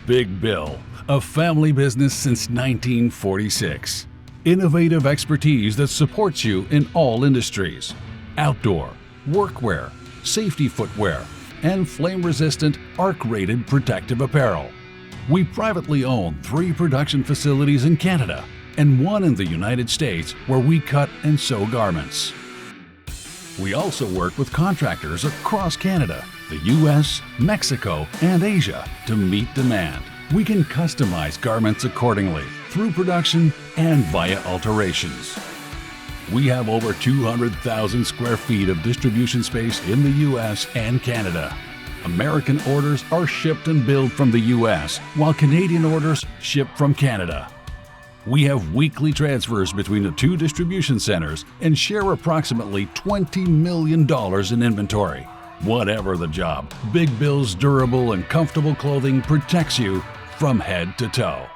Big Bill, a family business since 1946. Innovative expertise that supports you in all industries. Outdoor, workwear, safety footwear, and flame-resistant, arc-rated protective apparel. We privately own 3 production facilities in Canada and 1 in the United States where we cut and sew garments. We also work with contractors across Canada, the US, Mexico, and Asia to meet demand. We can customize garments accordingly through production and via alterations. We have over 200,000 square feet of distribution space in the US and Canada. American orders are shipped and billed from the US, while Canadian orders ship from Canada. We have weekly transfers between the 2 distribution centers and share approximately $20 million in inventory. Whatever the job, Big Bill's durable and comfortable clothing protects you from head to toe.